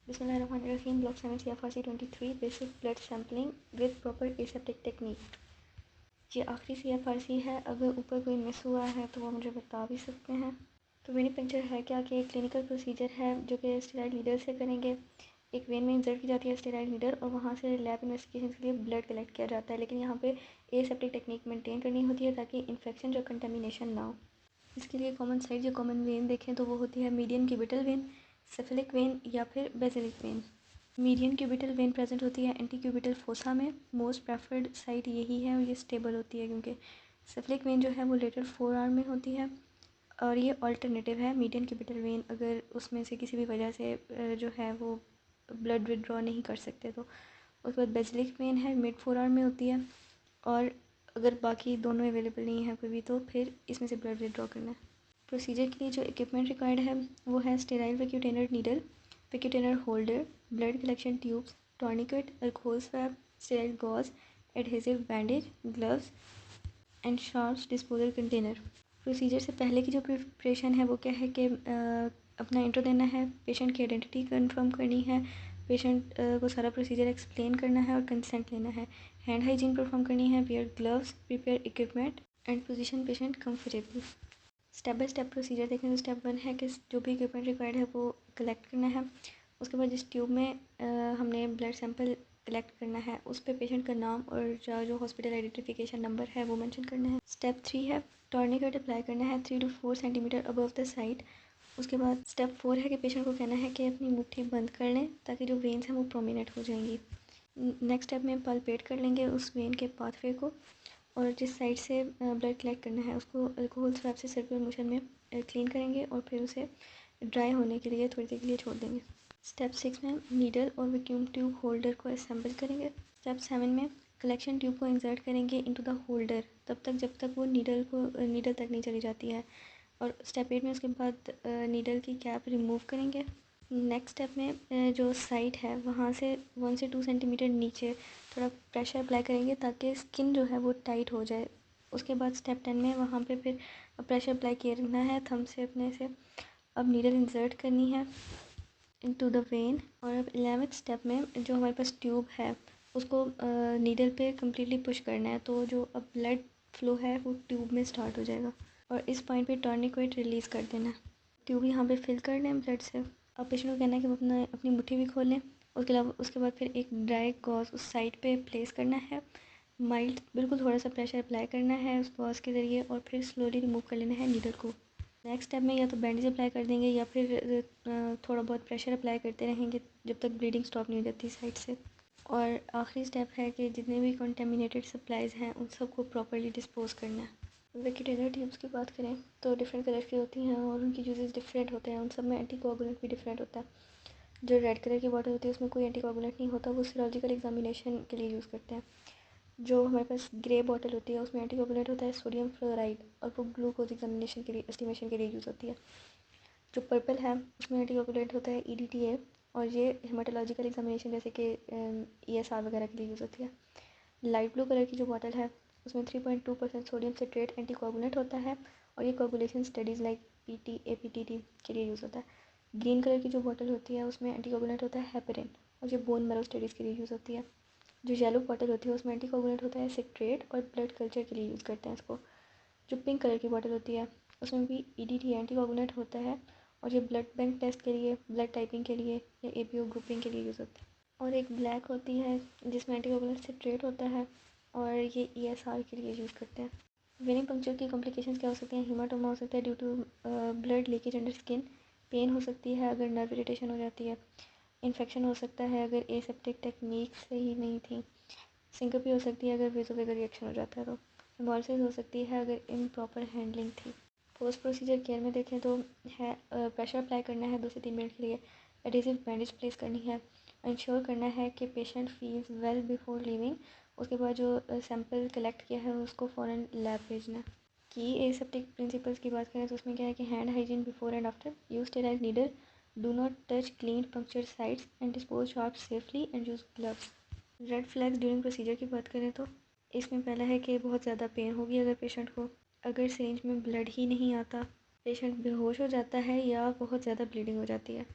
बिस्मिल्लाहिर्रहमानिर्रहीम। Block 7 CFRC 23 basic blood sampling with proper aseptic technique. ये आखिरी CFRC है। अगर ऊपर कोई मिस हुआ है तो वो मुझे बता भी सकते हैं। तो वेनी पंक्चर है क्या कि एक क्लिनिकल प्रोसीजर है जो कि स्टेरॉइड नीडल से करेंगे। एक वेन में इंसर्ट की जाती है स्टेरॉइड नीडल और वहाँ से लैब इन्वेस्टिगेशन के लिए ब्लड कलेक्ट किया जाता है। लेकिन यहाँ पे एसेप्टिक टेक्निक मेंटेन करनी होती है ताकि इन्फेक्शन या कंटेमिनेशन ना हो। इसके लिए कॉमन साइड या कॉमन वेन देखें तो वो होती है median cubital when, cephalic vein या फिर basilic vein. Median cubital when present होती है एंटी क्यूबिटल फोसा में। मोस्ट प्रेफर्ड साइट यही है और ये स्टेबल होती है क्योंकि सेफेलिक वेन जो है वो लेटर फोर आर्म में होती है और ये अल्टरनेटिव है मीडियन क्यूबिटल वेन अगर उसमें से किसी भी वजह से जो है वो ब्लड विड्रॉ नहीं कर सकते तो। उसके बाद बेसिलिक वेन है, मिड फोर आर्म में होती है और अगर बाकी दोनों अवेलेबल नहीं है कोई भी तो फिर इसमें से ब्लड विड्रॉ करना है। प्रोसीजर के लिए जो इक्विपमेंट रिक्वायर्ड है वो है sterile vacutainer needle, vacutainer holder, blood collection tubes, tourniquet, alcohol swab, sterile gauze, adhesive bandage, gloves and sharps disposal container. Procedure से पहले की जो प्रिपरेशन है वो क्या है कि अपना इंट्रो देना है, पेशेंट की आइडेंटिटी कंफर्म करनी है, पेशेंट को सारा प्रोसीजर एक्सप्लेन करना है और कंसेंट लेना है, हैंड हाइजीन परफॉर्म करनी है, wear gloves, prepare equipment and position patient comfortably. Step by step procedure देखें तो स्टेप 1 है कि जो भी इक्विपमेंट रिक्वायर्ड है वो कलेक्ट करना है। उसके बाद जिस ट्यूब में हमने ब्लड सैंपल कलेक्ट करना है उस पर पेशेंट का नाम और जो हॉस्पिटल आइडेंटिफिकेशन नंबर है वो मेंशन करना है। स्टेप 3 है टॉर्निकेट अप्लाई करना है 3 to 4 centimetre above the site. उसके बाद स्टेप 4 है कि पेशेंट को कहना है कि अपनी मुट्ठी बंद कर लें ताकि जो वेन्स हैं वो प्रोमिनेंट हो जाएंगी। नेक्स्ट स्टेप में पल्पेट कर लेंगे उस वेन के पाथवे को और जिस साइड से ब्लड कलेक्ट करना है उसको अल्कोहल स्वैब से सर्कुलर मोशन में क्लीन करेंगे और फिर उसे ड्राई होने के लिए थोड़ी देर के लिए छोड़ देंगे। स्टेप 6 में नीडल और वैक्यूम ट्यूब होल्डर को असेंबल करेंगे। स्टेप 7 में कलेक्शन ट्यूब को इंसर्ट करेंगे इनटू द होल्डर तब तक जब तक वो नीडल तक नहीं चली जाती है और स्टेप 8 में उसके बाद नीडल की कैप रिमूव करेंगे। नेक्स्ट स्टेप में जो साइट है वहाँ से 1 से 2 सेंटीमीटर नीचे थोड़ा प्रेशर अप्लाई करेंगे ताकि स्किन जो है वो टाइट हो जाए। उसके बाद स्टेप 10 में वहाँ पे फिर प्रेशर अप्लाई किए रखना है थंब से अपने से। अब नीडल इंसर्ट करनी है इनटू द वेन और अब 11th स्टेप में जो हमारे पास ट्यूब है उसको नीडल पे कम्प्लीटली पुश करना है तो जो अब ब्लड फ्लो है वो ट्यूब में स्टार्ट हो जाएगा और इस पॉइंट पे टॉर्निकेट रिलीज़ कर देना है। ट्यूब यहाँ पे फिल कर लें ब्लड से। अब पेशेंट को कहना है कि वो अपनी मुट्ठी भी खोल लें। उसके बाद फिर एक ड्राई गॉज उस साइड पे प्लेस करना है, माइल्ड बिल्कुल थोड़ा सा प्रेशर अप्लाई करना है उस गॉज के ज़रिए और फिर स्लोली रिमूव कर लेना है नीडल को। नेक्स्ट स्टेप में या तो बैंडेज अप्लाई कर देंगे या फिर थोड़ा बहुत प्रेशर अप्लाई करते रहेंगे जब तक ब्लीडिंग स्टॉप नहीं हो जाती साइड से। और आखिरी स्टेप है कि जितने भी कंटेमिनेटेड सप्लाईज़ हैं उन सबको प्रॉपरली डिस्पोज करना है। वैक्यूटेनर ट्यूब्स की बात करें तो डिफरेंट कलर की होती हैं और उनकी यूजेस डिफरेंट होते हैं। उन सब में एंटीकोगुलेंट भी डिफरेंट होता है। जो रेड कलर की बॉटल होती है उसमें कोई एंटीकोगुलेंट नहीं होता, वो सीरोलॉजिकल एग्जामिनेशन के लिए यूज़ करते हैं। जो हमारे पास ग्रे बॉटल होती है उसमें एंटीकोगुलेंट होता है सोडियम फ्लोराइड और वो ग्लूकोज एग्जामिनेशन के लिए एस्टिमेशन के लिए यूज़ होती है। जो पर्पल है उसमें एंटीकोगुलेंट होता है EDTA और ये हेमाटोलॉजिकल एग्जामिनेशन जैसे कि ESR वगैरह के लिए यूज़ होती है। लाइट ब्लू कलर की जो बॉटल है उसमें 3.2% सोडियम सिट्रेट एंटीकोगुलेंट होता है और ये coagulation studies like PT APTT के लिए यूज़ होता है। ग्रीन कलर की जो बॉटल होती है उसमें एंटीकोगुलेंट होता है हेपेरिन और ये बोन मैरो स्टडीज़ के लिए यूज़ होती है। जो येलो बॉटल होती है उसमें एंटीकोगुलेंट होता है सिट्रेट और ब्लड कल्चर के लिए यूज़ करते हैं इसको। जो पिंक कलर की बॉटल होती है उसमें भी EDTA एंटीकोगुलेंट होता है और ये ब्लड बैंक टेस्ट के लिए, ब्लड टाइपिंग के लिए या APO ग्रुपिंग के लिए यूज़ होता है। और एक ब्लैक होती है जिसमें एंटीकोगुलेंट सिट्रेट होता है और ये ESR के लिए यूज़ करते हैं। वेनी पंक्चर की कॉम्प्लिकेशंस क्या हो सकती हैं? हीमाटोमा हो सकता है due to blood leakage under skin, pain हो सकती है अगर नर्व इरिटेशन हो जाती है, इन्फेक्शन हो सकता है अगर एसेप्टिक टेक्निक सही नहीं थी, सिंकपी हो सकती है अगर वेसोवेगर रिएक्शन हो जाता है तो, हेमोलिसिस हो सकती है अगर इम्प्रॉपर हैंडलिंग थी। पोस्ट प्रोसीजर केयर में देखें तो है प्रेशर अप्लाई करना है 2 से 3 मिनट के लिए, एडहेसिव बैंडेज प्लेस करनी है, इंश्योर करना है कि patient feels well before leaving. उसके बाद जो सैंपल कलेक्ट किया है उसको फ़ौरन लैब भेजना। की एसेप्टिक प्रिंसिपल्स की बात करें तो उसमें क्या है कि hand hygiene before and after, use sterile needle, do not touch clean puncture sites and dispose sharp safely and use gloves. Red flags during procedure की बात करें तो इसमें पहला है कि बहुत ज़्यादा पेन होगी अगर पेशेंट को, अगर सिरिंज में ब्लड ही नहीं आता, पेशेंट बेहोश हो जाता है या बहुत ज़्यादा ब्लीडिंग हो जाती है।